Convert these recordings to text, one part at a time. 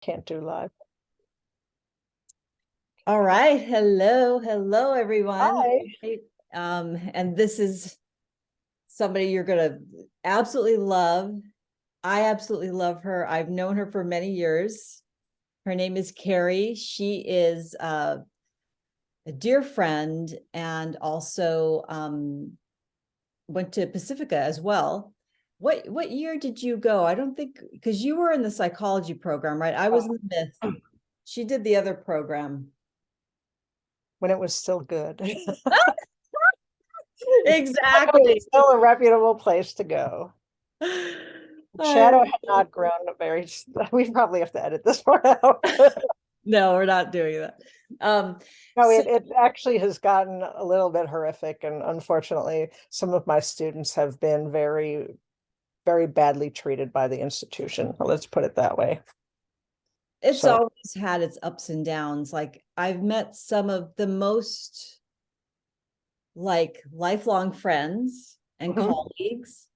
Can't do live. All right. Hello, everyone. Hi. And this is somebody you're gonna absolutely love. I absolutely love her. I've known her for many years. Her name is Karey. She is a dear friend and also went to Pacifica as well. What year did you go? I don't think because you were in the psychology program, right? I was in the myth. She did the other program. When it was still good. It was Exactly. still a reputable place to go. I Shadow had not grown very, we probably have to edit this part out. No, we're not doing that. No, So it actually has gotten a little bit horrific, and unfortunately, some of my students have been very, very badly treated by the institution. Let's put it that way. it's So, always had its ups and downs. Like I've met some of the most like lifelong friends and mhm. colleagues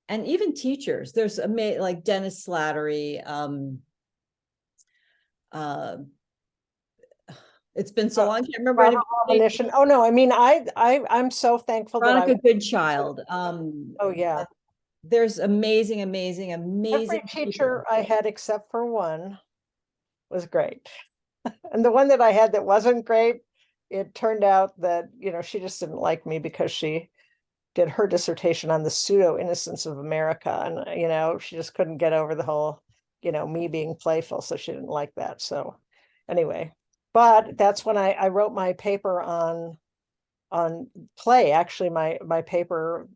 and even teachers. There's like Dennis Slattery. Uh, it's been so long, I can't remember Robert anybody's name. Romanician. Oh no, I mean, I'm so thankful that I Veronica went Goodchild. oh yeah. There's amazing Every people. teacher I had except for one was great. And the one that I had that wasn't great, it turned out that, she just didn't like me because she did her dissertation on the pseudo innocence of America. And, she just couldn't get over the whole, me being playful. So she didn't like that. So anyway, but that's when I wrote my paper on play. Actually, my paper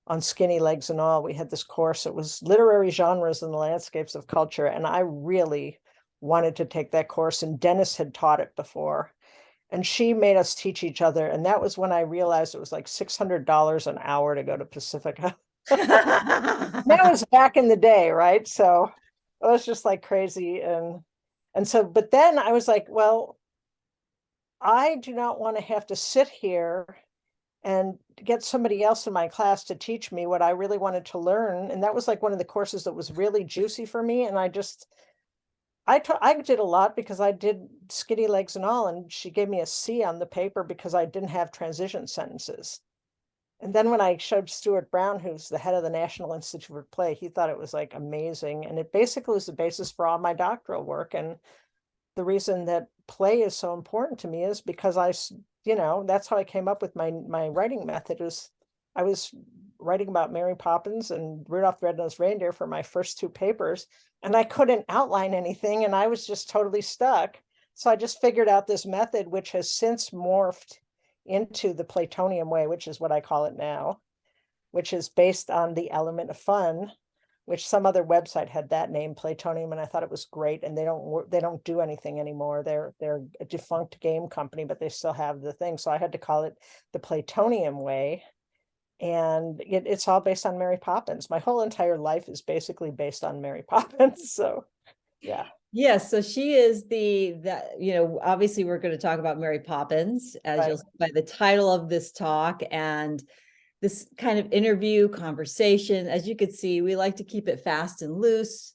on Skinny Legs and All, we had this course. It was literary genres and the landscapes of culture. And I really wanted to take that course. And Dennis had taught it before. And she made us teach each other. And that was when I realized it was like $600 an hour to go to Pacifica. That was back in the day, right? So it was just like crazy. And so, but then I was like, well, I do not want to have to sit here and get somebody else in my class to teach me what I really wanted to learn. And that was like one of the courses that was really juicy for me. And I did a lot because I did Skinny Legs and All, and she gave me a C on the paper because I didn't have transition sentences. And then when I showed Stuart Brown, who's the head of the National Institute for Play, he thought it was like amazing. And it basically was the basis for all my doctoral work. And the reason that play is so important to me is because that's how I came up with my writing method. Is I was writing about Mary Poppins and Rudolph the Red-Nosed Reindeer for my first two papers, and I couldn't outline anything, and I was just totally stuck. So I just figured out this method, which has since morphed into the Platonium way, which is what I call it now, which is based on the element of fun, which some other website had that name, Platonium, and I thought it was great. And they don't do anything anymore. They're a defunct game company, but they still have the thing. So I had to call it the Platonium way. And it's all based on Mary Poppins. My whole entire life is basically based on Mary Poppins. So yeah. Yes, so she is obviously we're going to talk about Mary Poppins, as Right. you'll see by the title of this talk and this kind of interview conversation. As you could see, we like to keep it fast and loose.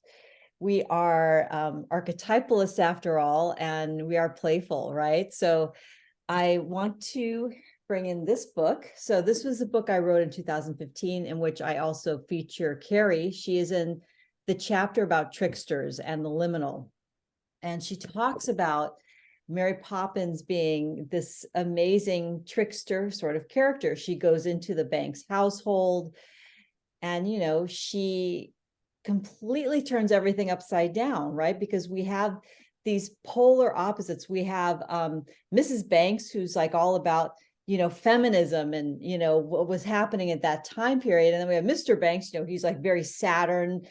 We are archetypalists after all, and we are playful, right? So I want to bring in this book. So this was a book I wrote in 2015, in which I also feature Karey. She is in the chapter about tricksters and the liminal. And she talks about Mary Poppins being this amazing trickster sort of character. She goes into the Banks household and, she completely turns everything upside down, right? Because we have these polar opposites. We have Mrs. Banks, who's like all about, feminism and, what was happening at that time period. And then we have Mr. Banks, he's like very Saturn,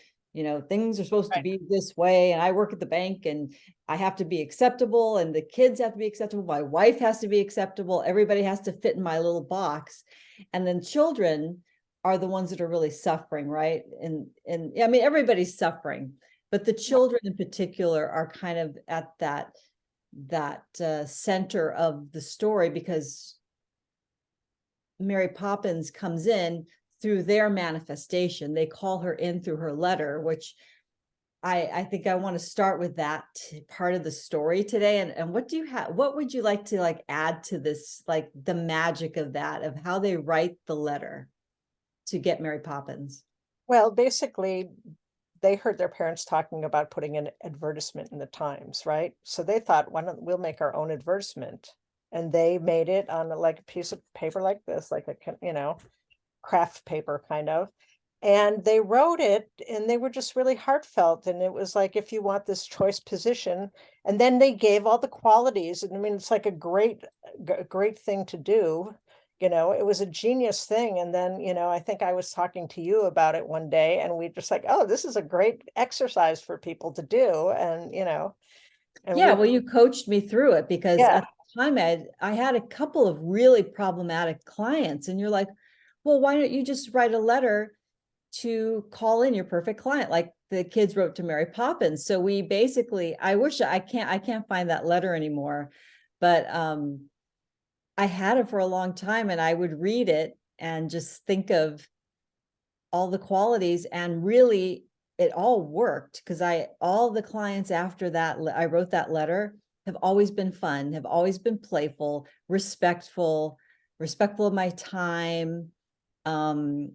things are supposed to Right. be this way. And I work at the bank and I have to be acceptable and the kids have to be acceptable. My wife has to be acceptable. Everybody has to fit in my little box. And then children are the ones that are really suffering, right? And I mean, everybody's suffering, but the children in particular are kind of at that center of the story because Mary Poppins comes in through their manifestation. They call her in through her letter, which I think I want to start with that part of the story today. And what do you have, what would you like to like add to this, like the magic of that, of how they write the letter to get Mary Poppins? Well, basically, they heard their parents talking about putting an advertisement in the Times, right? So they thought, why don't we'll make our own advertisement? And they made it on like a piece of paper like this, like a, craft paper kind of. And they wrote it and they were just really heartfelt. And it was like, if you want this choice position, and then they gave all the qualities. And I mean, it's like a great thing to do. It was a genius thing. And then, I think I was talking to you about it one day and we just like, oh, this is a great exercise for people to do. And Yeah, we, well, you coached me through it because yeah, at the time I had a couple of really problematic clients, and you're like, well, why don't you just write a letter to call in your perfect client, like the kids wrote to Mary Poppins? So we basically, I wish I can't find that letter anymore, but I had it for a long time, and I would read it and just think of all the qualities, and really it all worked because all the clients after that I wrote that letter have always been fun, have always been playful, respectful of my time, um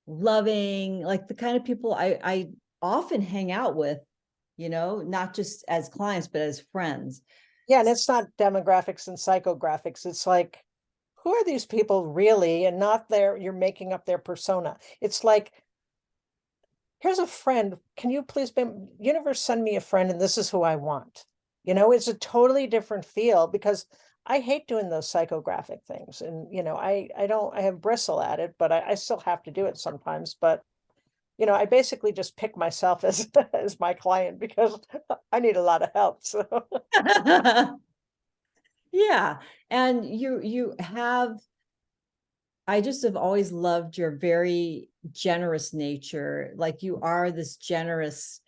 loving, like the kind of people I often hang out with, not just as clients but as friends. yeah. And it's not demographics and psychographics. It's like, who are these people really? And not you're making up their persona. It's like, here's a friend. Can you please be universe send me a friend and this is who I want? It's a totally different feel because I hate doing those psychographic things. And I have bristle at it, but I still have to do it sometimes. But I basically just pick myself as as my client because I need a lot of help. So Yeah, and you have, I just have always loved your very generous nature. Like you are this generous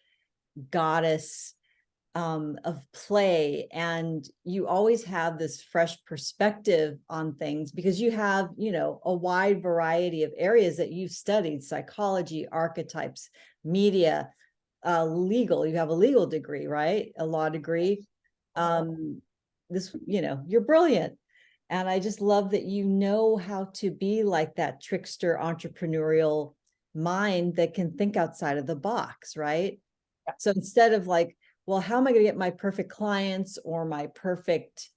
goddess of play, and you always have this fresh perspective on things because you have, a wide variety of areas that you've studied: psychology, archetypes, media, legal. You have a legal degree, right? A law degree. Um, you're brilliant. And I just love that you know how to be like that trickster entrepreneurial mind that can think outside of the box, right? So instead of like, well, how am I going to get my perfect clients or my perfect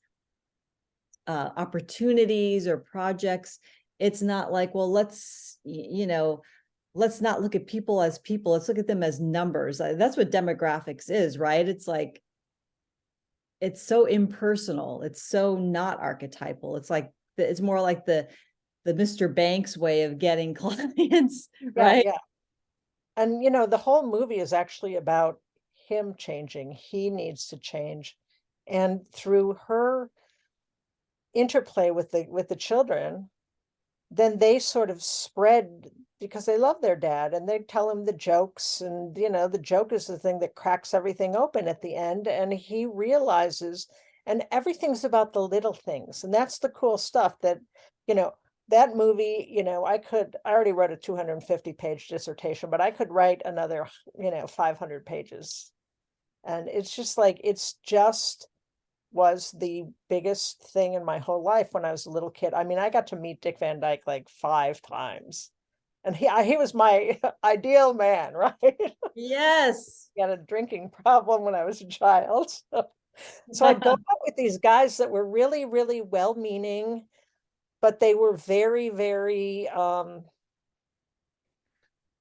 opportunities or projects? It's not like, well, let's not look at people as people. Let's look at them as numbers. That's what demographics is, right? It's like, it's so impersonal. It's so not archetypal. It's like, it's more like the Mr. Banks way of getting clients, yeah, right? yeah. And the whole movie is actually about him changing. He needs to change. And through her interplay with the children, then they sort of spread because they love their dad and they tell him the jokes. And the joke is the thing that cracks everything open at the end. And he realizes, and everything's about the little things. And that's the cool stuff that, you know, that movie, I already wrote a 250-page dissertation, but I could write another, 500 pages. And it's just like, it's just was the biggest thing in my whole life when I was a little kid. I mean, I got to meet Dick Van Dyke like 5 times. And he was my ideal man, right? Yes. He had a drinking problem when I was a child. So I'd go out with these guys that were really, really well-meaning, but they were very, very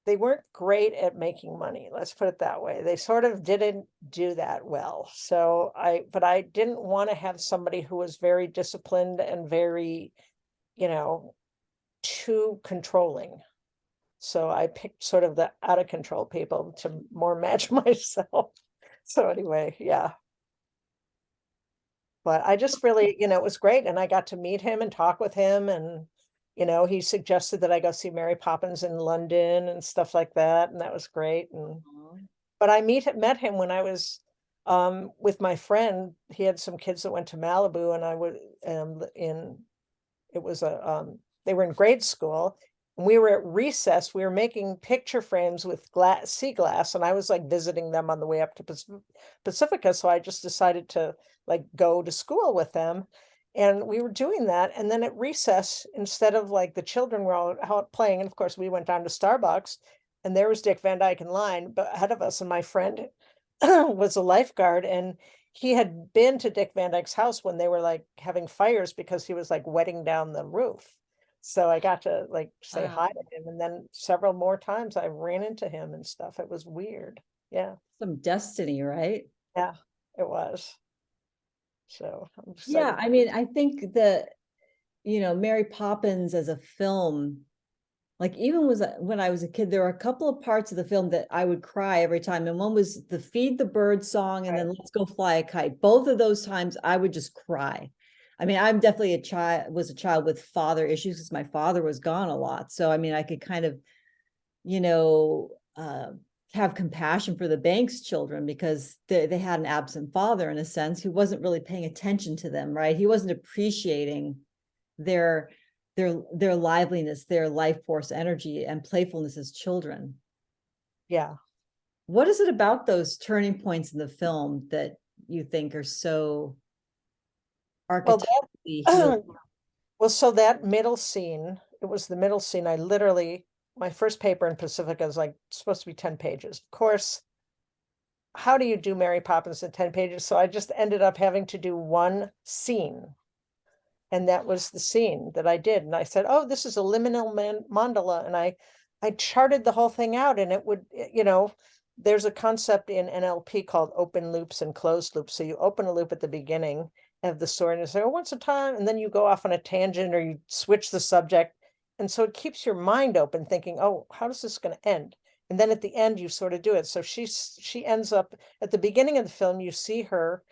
they weren't great at making money. Let's put it that way. They sort of didn't do that well. So but I didn't want to have somebody who was very disciplined and very, you know, too controlling. So I picked sort of the out of control people to more match myself. So anyway, yeah. But I just really, it was great. And I got to meet him and talk with him. And, he suggested that I go see Mary Poppins in London and stuff like that. And that was great. And but I met him when I was with my friend. He had some kids that went to Malibu and I was in it was a they were in grade school. we were at recess, we were making picture frames with glass, sea glass, and I was like visiting them on the way up to Pacifica. So I just decided to like go to school with them. And we were doing that. And then at recess, instead of like the children were all out playing, and of course we went down to Starbucks and there was Dick Van Dyke in line, but ahead of us, and my friend was a lifeguard, and he had been to Dick Van Dyke's house when they were like having fires because he was like wetting down the roof. So I got to like say Wow. hi to him, and then several more times I ran into him and stuff. It was weird. Yeah, Some destiny, right? yeah, it was. So I'm Yeah, excited. I mean, I think that, Mary Poppins as a film, like even when I was a kid, there were a couple of parts of the film that I would cry every time. And one was the Feed the Bird song and Right. then Let's Go Fly a Kite. Both of those times I would just cry. I mean, I'm definitely was a child with father issues because my father was gone a lot. So, I mean, I could kind of, you know, uh, have compassion for the Banks children because they had an absent father in a sense who wasn't really paying attention to them, right? He wasn't appreciating their their liveliness, their life force energy and playfulness as children. Yeah. What is it about those turning points in the film that you think are so Well, archetypally healing? that well, so that middle scene, it was the middle scene. I literally, my first paper in Pacifica is like supposed to be 10 pages. Of course, how do you do Mary Poppins in 10 pages? So I just ended up having to do one scene. And that was the scene that I did. And I said, oh, this is a liminal mandala. And I charted the whole thing out, and it would, there's a concept in NLP called open loops and closed loops. So you open a loop at the beginning of the story and you say, oh, once a time, and then you go off on a tangent or you switch the subject. And so it keeps your mind open thinking, oh, how is this going to end? And then at the end, you sort of do it. So she ends up at the beginning of the film, you see her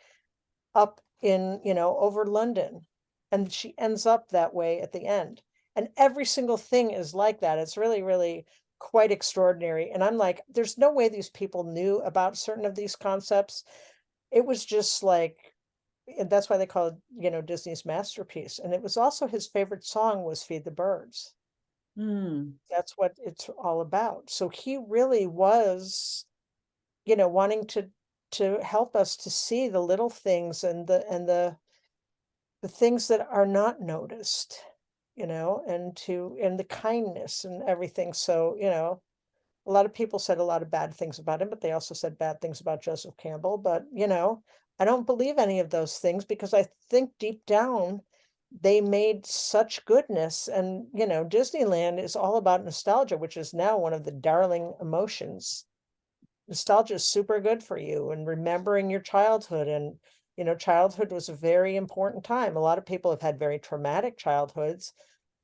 up in, over London. And she ends up that way at the end. And every single thing is like that. It's really, really quite extraordinary. And I'm like, there's no way these people knew about certain of these concepts. It was just like, and that's why they call it, Disney's masterpiece. And it was also his favorite song was Feed the Birds. Hmm. That's what it's all about. So he really was, wanting to help us to see the little things and the things that are not noticed, and the kindness and everything. So, a lot of people said a lot of bad things about him, but they also said bad things about Joseph Campbell. But, I don't believe any of those things because I think deep down they made such goodness. And, Disneyland is all about nostalgia, which is now one of the darling emotions. Nostalgia is super good for you and remembering your childhood. And, childhood was a very important time. A lot of people have had very traumatic childhoods,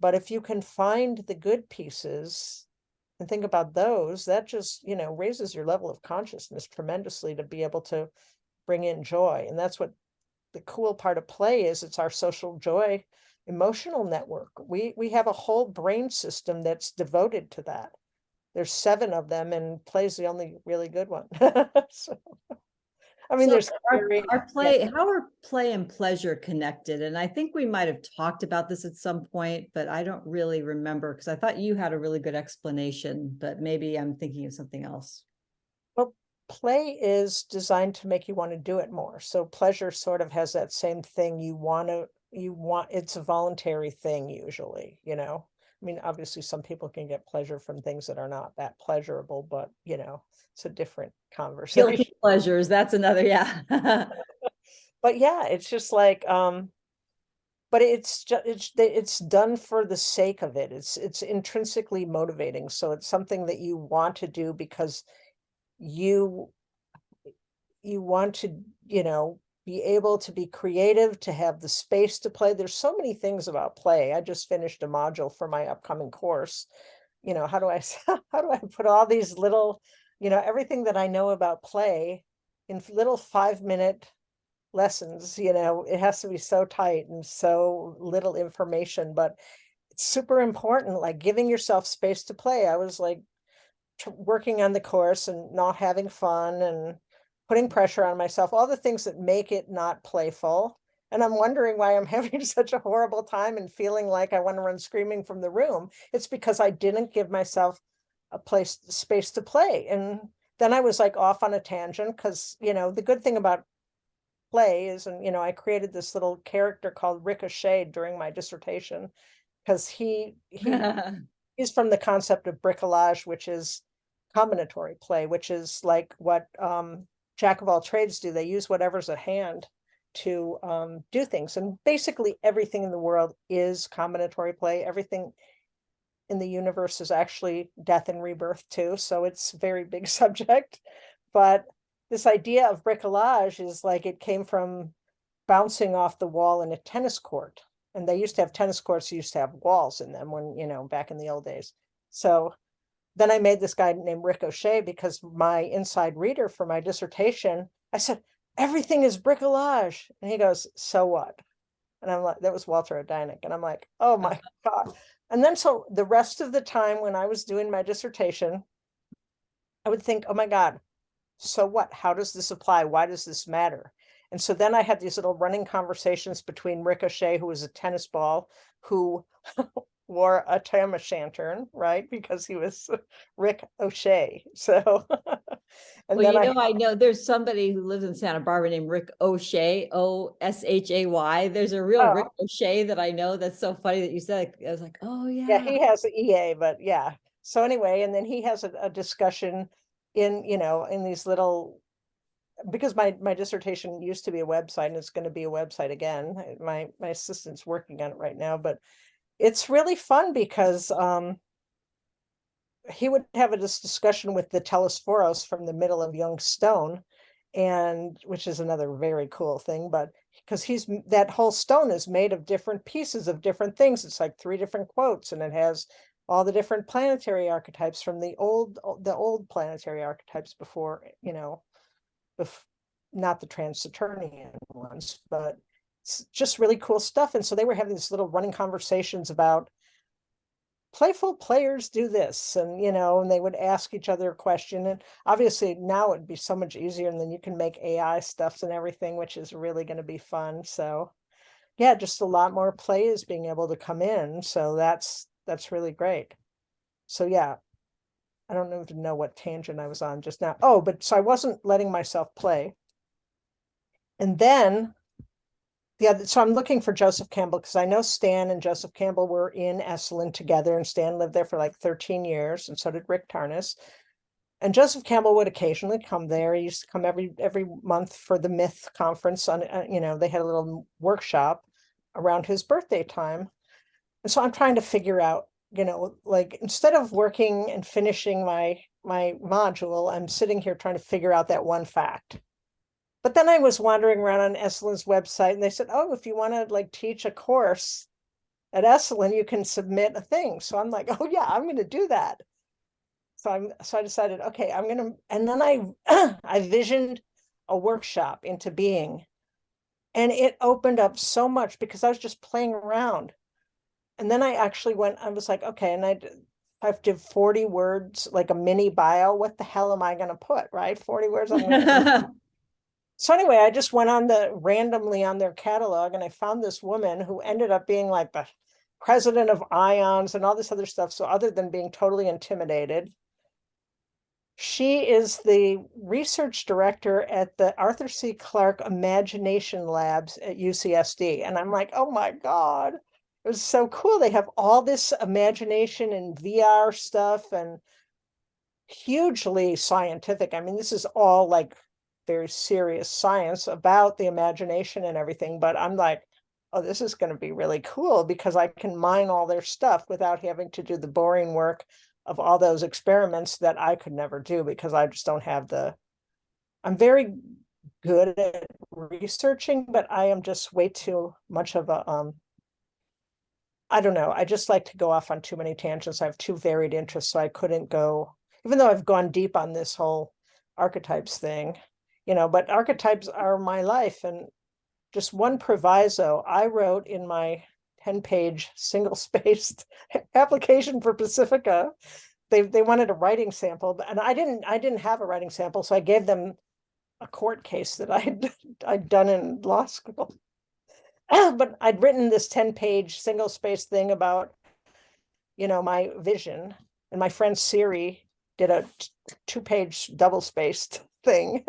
but if you can find the good pieces and think about those, that just, raises your level of consciousness tremendously to be able to bring in joy. And that's what the cool part of play is. It's our social joy emotional network. We have a whole brain system that's devoted to that. There's 7 of them, and play's the only really good one. So, I mean, So there's very, our yeah. play, how are play and pleasure connected? And I think we might have talked about this at some point, but I don't really remember because I thought you had a really good explanation, but maybe I'm thinking of something else. Well, play is designed to make you want to do it more. So pleasure sort of has that same thing. It's a voluntary thing usually. I mean, obviously some people can get pleasure from things that are not that pleasurable, but it's a different Guilty conversation. pleasures, that's another, yeah. But yeah, it's just like, but it's done for the sake of it. It's intrinsically motivating. So it's something that you want to do because you you want to, be able to be creative, to have the space to play. There's so many things about play. I just finished a module for my upcoming course. How do I how do I put all these little, everything that I know about play in little 5-minute lessons. It has to be so tight and so little information, but it's super important, like giving yourself space to play. I was like working on the course and not having fun and putting pressure on myself, all the things that make it not playful. and I'm wondering why I'm having such a horrible time and feeling like I want to run screaming from the room. It's because I didn't give myself a space to play. And then I was like off on a tangent because, the good thing about play is, and, I created this little character called Ricochet during my dissertation because he's from the concept of bricolage, which is combinatory play, which is like what jack of all trades do. They use whatever's at hand to do things. And basically everything in the world is combinatory play. Everything in the universe is actually death and rebirth too. So it's a very big subject. But this idea of bricolage is like it came from bouncing off the wall in a tennis court. And they used to have tennis courts, used to have walls in them when, back in the old days. So then I made this guy named Ricochet because my inside reader for my dissertation, I said, everything is bricolage. And he goes, so what? And I'm like, that was Walter Odeinik. And I'm like, oh my God. And then so the rest of the time when I was doing my dissertation, I would think, oh my God, so what? How does this apply? Why does this matter? And so then I had these little running conversations between Ricochet, who was a tennis ball, who wore a tam o' shanter, right? Because he was Rick O'Shea. So, and Well, then I know there's somebody who lives in Santa Barbara named Rick O'Shea, Oshay. There's a real Rick oh, O'Shea that I know. That's so funny that you said it. I was like, oh yeah, yeah. he has an EA, but yeah. So anyway, and then he has a discussion in these little, because my dissertation used to be a website and it's going to be a website again. My assistant's working on it right now, but it's really fun because he would have this discussion with the Telesphorus from the middle of young stone, and which is another very cool thing, but because that whole stone is made of different pieces of different things. It's like 3 different quotes, and it has all the different planetary archetypes from the old planetary archetypes before, not the trans-Saturnian ones, but it's just really cool stuff. And so they were having these little running conversations about playful players do this, and they would ask each other a question. And obviously now it'd be so much easier, and then you can make AI stuffs and everything, which is really going to be fun. So yeah, just a lot more play is being able to come in. So that's really great. So yeah, I don't even know what tangent I was on just now. Oh, but so I wasn't letting myself play. And then so I'm looking for Joseph Campbell because I know Stan and Joseph Campbell were in Esalen together, and Stan lived there for like 13 years, and so did Rick Tarnas. And Joseph Campbell would occasionally come there. He used to come every month for the Myth conference. They had a little workshop around his birthday time. And so I'm trying to figure out, like instead of working and finishing my module, I'm sitting here trying to figure out that one fact. But then I was wandering around on Essalin's website, and they said, oh, if you want to like teach a course at Esalen, you can submit a thing. So I'm like, oh yeah, I'm going to do that. So I decided, okay, and then I visioned a workshop into being, and it opened up so much because I was just playing around. And then I was like, okay, and I have to 40 words, like a mini bio. What the hell am I going to put, right? 40 words. So anyway, I just went randomly on their catalog, and I found this woman who ended up being like the president of IONS and all this other stuff. So other than being totally intimidated, she is the research director at the Arthur C. Clarke Imagination Labs at UCSD. And I'm like, oh my God, it was so cool. They have all this imagination and VR stuff, and hugely scientific. I mean, this is all like very serious science about the imagination and everything, but I'm like, oh, this is going to be really cool because I can mine all their stuff without having to do the boring work of all those experiments that I could never do because I just don't have I'm very good at researching, but I am just way too much of I don't know. I just like to go off on too many tangents. I have too varied interests, so I couldn't go, even though I've gone deep on this whole archetypes thing, but archetypes are my life. And just one proviso, I wrote in my 10-page single-spaced application for Pacifica. They wanted a writing sample, and I didn't have a writing sample, so I gave them a court case that I'd done in law school. but I'd written this 10-page single space thing about, my vision. And my friend Siri did a 2-page double spaced thing.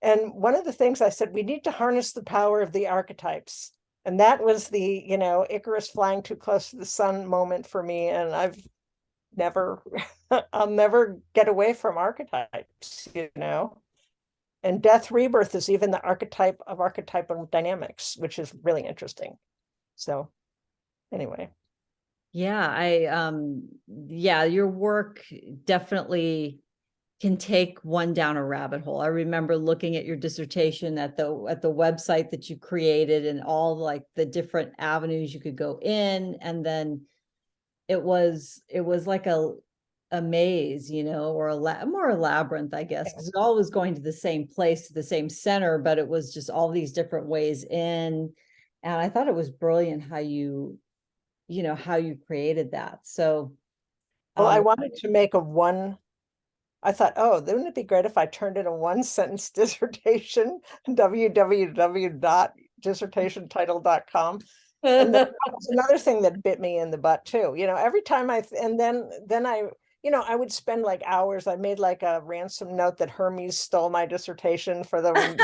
And one of the things I said, we need to harness the power of the archetypes. And that was the, Icarus flying too close to the sun moment for me. And I'll never get away from archetypes. And death rebirth is even the archetype of archetypal dynamics, which is really interesting. So anyway. Yeah, your work definitely can take one down a rabbit hole. I remember looking at your dissertation at the website that you created and all like the different avenues you could go in, and then it was like a maze, or more a labyrinth, I guess, because it all was going to the same place, to the same center, but it was just all these different ways in. And I thought it was brilliant how you created that. So Well, I wanted to make I thought, oh, wouldn't it be great if I turned in a 1-sentence dissertation, www.dissertationtitle.com. And that was another thing that bit me in the butt too. Every time and then I, I would spend like hours. I made like a ransom note that Hermes stole my dissertation for the, and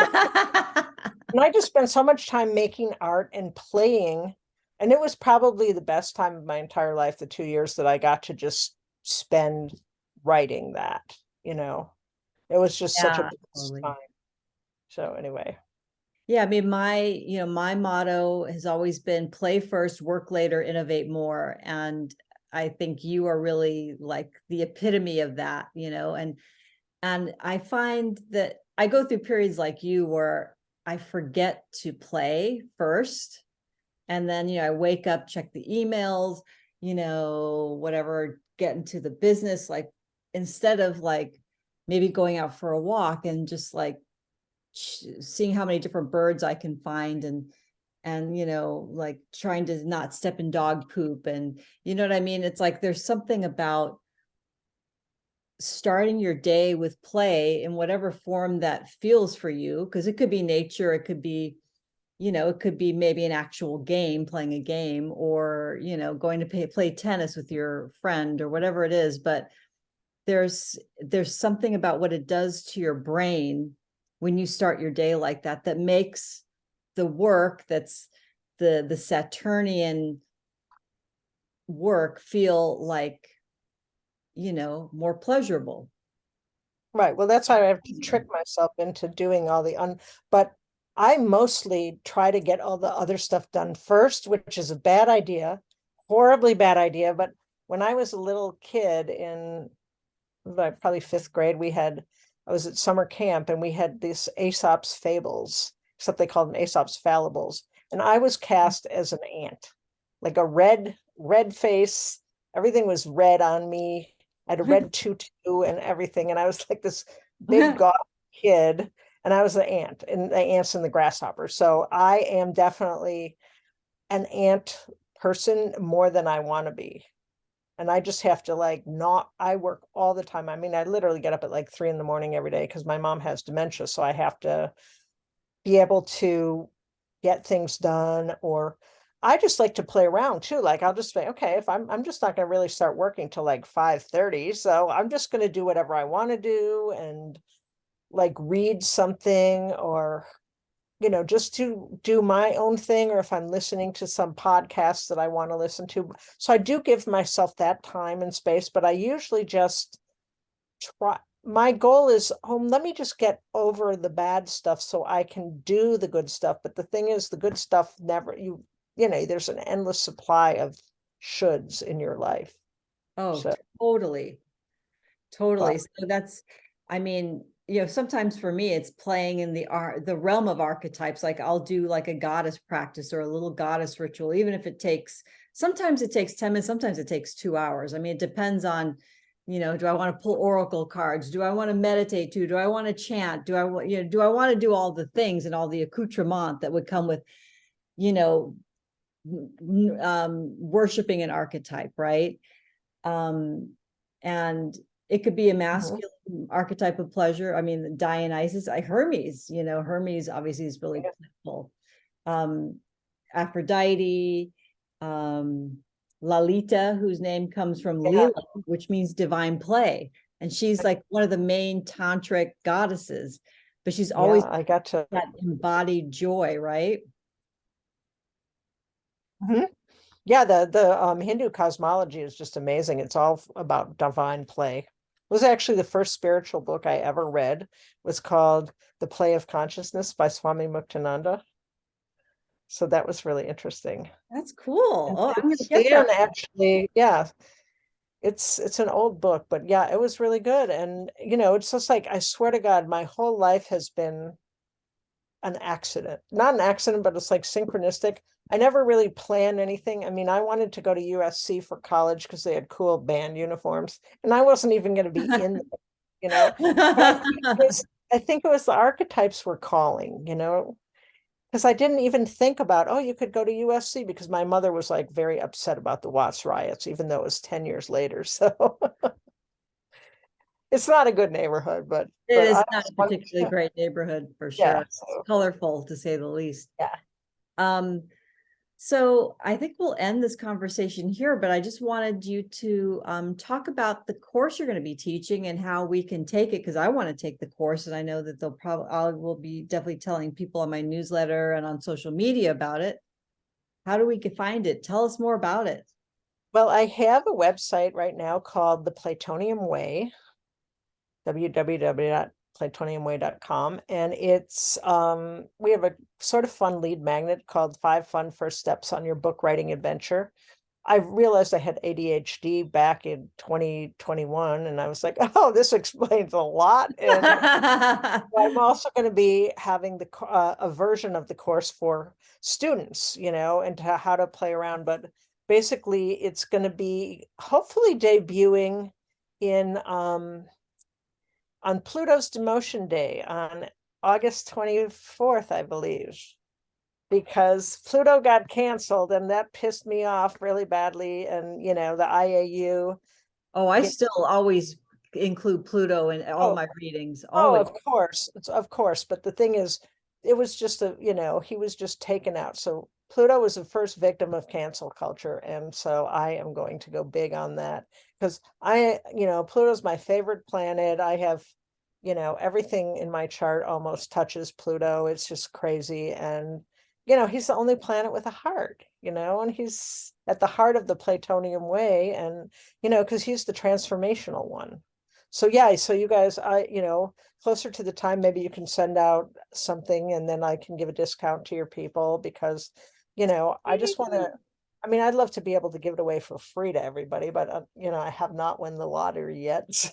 I just spent so much time making art and playing. And it was probably the best time of my entire life, the 2 years that I got to just spend writing that. It was just such a Yeah, blessed totally. time. So anyway. Yeah, I mean, my motto has always been play first, work later, innovate more. And I think you are really like the epitome of that, and I find that I go through periods like you where I forget to play first. And then, I wake up, check the emails, whatever, get into the business, like instead of like maybe going out for a walk and just like seeing how many different birds I can find, and like trying to not step in dog poop, and you know what I mean? It's like there's something about starting your day with play in whatever form that feels for you, because it could be nature, it could be it could be maybe an actual game, playing a game, or going to play tennis with your friend or whatever it is. But there's something about what it does to your brain when you start your day like that, that makes the work that's the Saturnian work feel like, more pleasurable. Right. Well, that's why I have to trick myself into doing all but I mostly try to get all the other stuff done first, which is a bad idea, horribly bad idea. But when I was a little kid in like probably 5th grade, I was at summer camp and we had these Aesop's fables, except they called them Aesop's fallibles. And I was cast as an ant, like a red face. Everything was red on me. I had a red tutu and everything. And I was like this big goth kid. And I was the ant, and the ants and the grasshoppers. So I am definitely an ant person more than I want to be. And I just have to I work all the time. I mean, I literally get up at like 3 a.m. every day because my mom has dementia. So I have to be able to get things done, or I just like to play around too. Like I'll just say, okay, if I'm just not going to really start working till like 5:30. So I'm just going to do whatever I want to do and like read something, or just to do my own thing, or if I'm listening to some podcasts that I want to listen to. So I do give myself that time and space, but I usually just try. My goal is, let me just get over the bad stuff so I can do the good stuff. But the thing is, the good stuff never, there's an endless supply of shoulds in your life. Oh, So, totally. but So that's, I mean, sometimes for me, it's playing in the realm of archetypes. Like I'll do like a goddess practice or a little goddess ritual, even if sometimes it takes 10 minutes, sometimes it takes 2 hours. I mean, it depends on, do I want to pull oracle cards? Do I want to meditate too? Do I want to chant? Do I want to do all the things and all the accoutrement that would come with, worshiping an archetype, right? And it could be a masculine archetype of pleasure. I mean, Dionysus, Hermes, Hermes obviously is really playful. Aphrodite, Lalita, whose name comes from Yeah. Lila, which means divine play. And she's like one of the main tantric goddesses, but she's always I got to. that embodied joy, right? Mhm. Yeah, the Hindu cosmology is just amazing. It's all about divine play. It was actually the first spiritual book I ever read. It was called The Play of Consciousness by Swami Muktananda. So that was really interesting. That's cool. And Oh, I'm gonna get Dan that. actually, yeah, it's an old book, but yeah, it was really good. And it's just like I swear to God, my whole life has been an accident. Not an accident, but it's like synchronistic. I never really planned anything. I mean, I wanted to go to USC for college because they had cool band uniforms, and I wasn't even going to be in there, you know. But I think it was the archetypes were calling, because I didn't even think about, oh, you could go to USC because my mother was like very upset about the Watts riots, even though it was 10 years later. So it's not a good neighborhood, but It is I not always a wanted particularly to, great neighborhood for sure. yeah. It's So colorful to say the least. yeah. Um, so I think we'll end this conversation here, but I just wanted you to talk about the course you're going to be teaching and how we can take it, because I want to take the course, and I know that I will be definitely telling people on my newsletter and on social media about it. How do we find it? Tell us more about it. Well, I have a website right now called The Platonium Way, www.platoniumway.com. And we have a sort of fun lead magnet called 5 Fun First Steps on Your Book Writing Adventure. I realized I had ADHD back in 2021, and I was like, oh, this explains a lot. And I'm also going to be having a version of the course for students, and how to play around. But basically, it's going to be hopefully debuting in on Pluto's demotion day on August 24th, I believe, because Pluto got canceled and that pissed me off really badly. And, the IAU. Oh, I still always include Pluto in all Oh, my readings, oh, always. of course. Of course. But the thing is, it was just he was just taken out. So Pluto was the first victim of cancel culture. And so I am going to go big on that because Pluto's my favorite planet. I have, everything in my chart almost touches Pluto. It's just crazy. And, he's the only planet with a heart, and he's at the heart of the Platonium way. And, because he's the transformational one. So yeah, so you guys, closer to the time, maybe you can send out something and then I can give a discount to your people because, I just want to, I mean, I'd love to be able to give it away for free to everybody, but I have not won the lottery yet. So,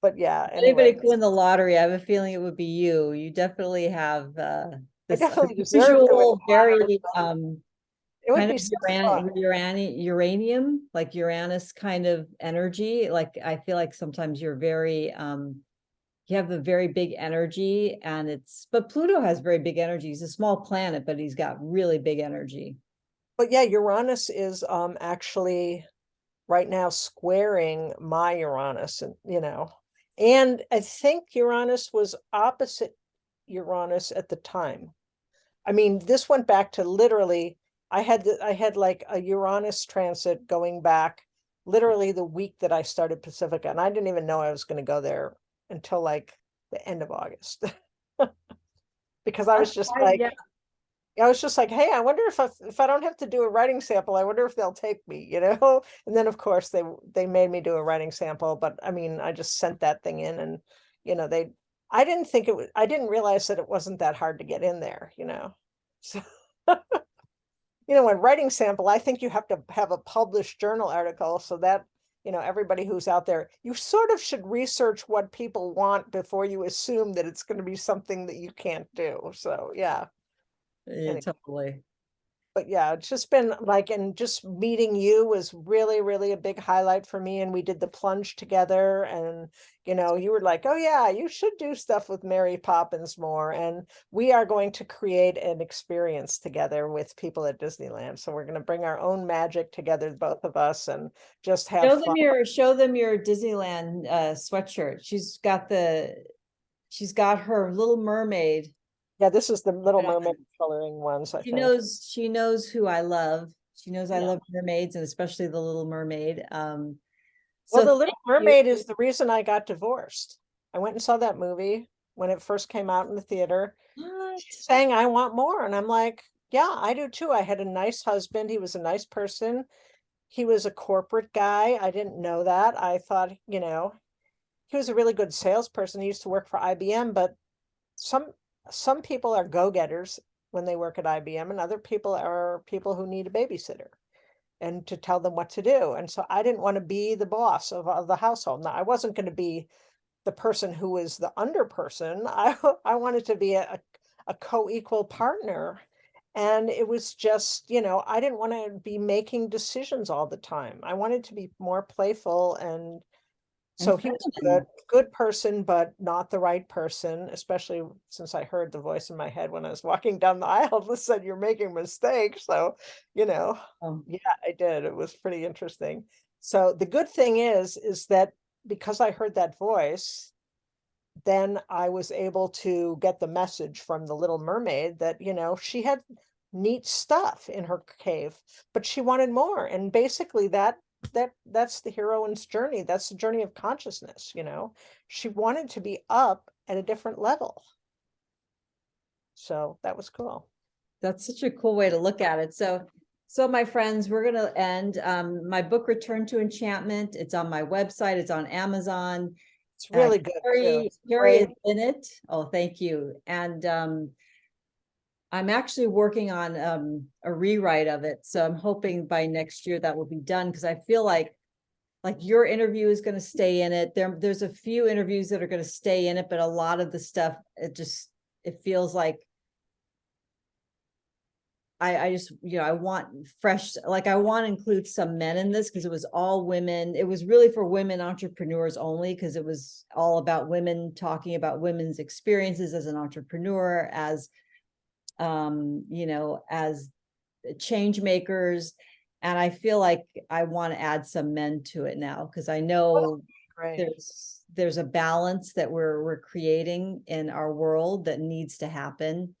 but yeah, Anybody anyway, could win the lottery, I have a feeling it would be you. You definitely have I this definitely deserve to win unusual, the lottery. very It would kind of be so fun. Uranium, like Uranus kind of energy. Like I feel like sometimes you're very you have a very big energy, but Pluto has very big energy. He's a small planet, but he's got really big energy. But yeah, Uranus is actually right now squaring my Uranus, and I think Uranus was opposite Uranus at the time. I mean, this went back to literally, I had like a Uranus transit going back literally the week that I started Pacifica, and I didn't even know I was going to go there until like the end of August. Because I was That's just right, like, yeah. I was just like, hey, I wonder if I don't have to do a writing sample, I wonder if they'll take me, And then of course they made me do a writing sample, but I mean, I just sent that thing in and they I didn't think I didn't realize that it wasn't that hard to get in there. So when writing sample, I think you have to have a published journal article so that everybody who's out there, you sort of should research what people want before you assume that it's going to be something that you can't do. So yeah. Yeah, totally. But yeah, it's just been like, and just meeting you was really, really a big highlight for me. And we did the plunge together, and you were like, oh yeah, you should do stuff with Mary Poppins more. And we are going to create an experience together with people at Disneyland. So we're going to bring our own magic together, both of us, and just have fun. Show them your Disneyland sweatshirt. She's got her Little Mermaid Yeah, this is the Little Right on. Mermaid coloring ones, I She think. knows who I love. She knows I Yeah. love mermaids, and especially the Little Mermaid. Well, So The thank Little you. Mermaid is the reason I got divorced. I went and saw that movie when it first came out in the theater. What? She's saying, I want more. And I'm like, yeah, I do too. I had a nice husband. He was a nice person. He was a corporate guy. I didn't know that. I thought, he was a really good salesperson. He used to work for IBM, but some some people are go-getters when they work at IBM, and other people are people who need a babysitter and to tell them what to do. And so I didn't want to be the boss of the household. Now, I wasn't going to be the person who was the under person. I wanted to be a co-equal partner. And it was just, I didn't want to be making decisions all the time. I wanted to be more playful. And And so he was a feminine. good person, but not the right person, especially since I heard the voice in my head when I was walking down the aisle that said, you're making mistakes. So, you know, Oh, yeah, I did. It was pretty interesting. So the good thing is that because I heard that voice, then I was able to get the message from the Little Mermaid that, she had neat stuff in her cave, but she wanted more. And basically that's the heroine's journey. That's the journey of consciousness. She wanted to be up at a different level. So that was cool. that's such a cool way to look at it. So my friends, we're gonna end my book Return to Enchantment. It's on my website, it's on Amazon. It's really good too. It's Karey is great. in it. Oh, thank you. And I'm actually working on a rewrite of it. So I'm hoping by next year that will be done, because I feel like your interview is going to stay in it. There's a few interviews that are going to stay in it, but a lot of the stuff, it feels like I just, I want fresh, like I want to include some men in this because it was all women. It was really for women entrepreneurs only, because it was all about women talking about women's experiences as an entrepreneur, as as change makers. And I feel like I want to add some men to it now, because I know Great. there's a balance that we're creating in our world that needs to happen.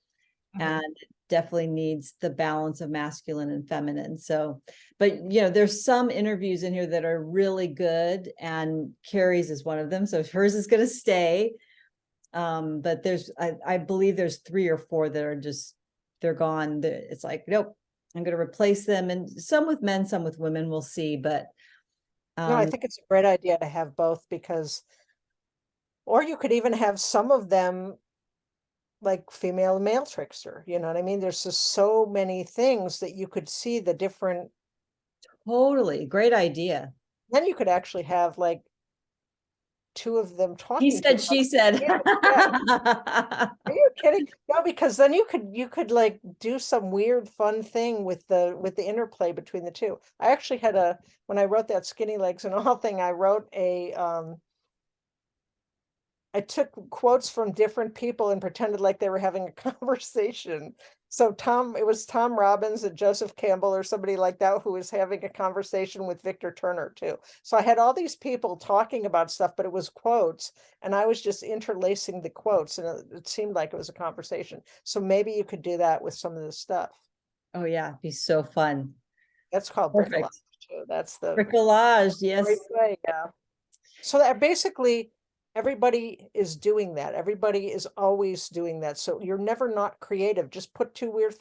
And it definitely needs the balance of masculine and feminine. So, but there's some interviews in here that are really good, and Karey's is one of them. So hers is going to stay. But I believe there's 3 or 4 that are just, they're gone. It's like, nope, I'm going to replace them. And some with men, some with women, we'll see. But No, I think it's a great idea to have both or you could even have some of them like female and male trickster. You know what I mean? There's just so many things that you could see the different. totally great idea. Then you could actually have like 2 of them He talking to said, each other. she said. Yeah. Are you kidding? No, because then you could like do some weird fun thing with the interplay between the 2. I actually had when I wrote that skinny legs and all thing, I wrote I took quotes from different people and pretended like they were having a conversation. So it was Tom Robbins and Joseph Campbell or somebody like that who was having a conversation with Victor Turner too. So I had all these people talking about stuff, but it was quotes, and I was just interlacing the quotes, and it seemed like it was a conversation. So maybe you could do that with some of the stuff. Oh yeah, it'd be so fun. That's called bricolage Perfect. too. That's the Bricolage, yes. great way. Yeah. So that basically everybody is doing that. Everybody is always doing that. So you're never not creative. Just put 2 weird,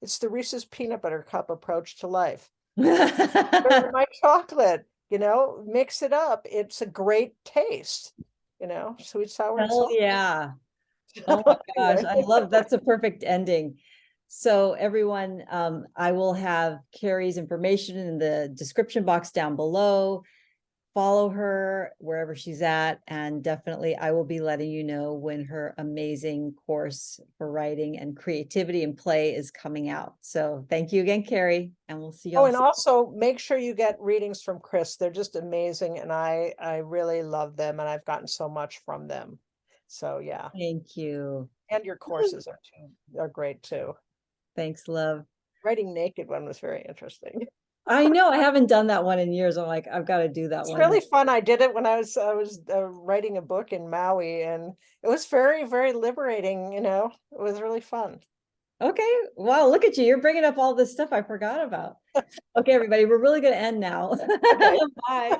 it's the Reese's peanut butter cup approach to life. Where's my chocolate? Mix it up. It's a great taste, sweet, sour, and Hell salty. yeah. Oh my gosh, Anyway. I love, that's a perfect ending. So everyone, I will have Karey's information in the description box down below. Follow her wherever she's at, and definitely I will be letting you know when her amazing course for writing and creativity and play is coming out. So thank you again, Karey, and we'll see you Oh, all and soon. also make sure you get readings from Chris. They're just amazing, and I really love them, and I've gotten so much from them. So yeah. Thank you. And your courses are great too. Thanks, love. Writing naked one was very interesting. I know I haven't done that one in years. I'm like, I've got to do that It's one. really fun. I did it when I was writing a book in Maui, and it was very, very liberating. It was really fun. Okay. Wow. Look at you. You're bringing up all this stuff I forgot about. Okay, everybody, we're really going to end now. Okay. Bye.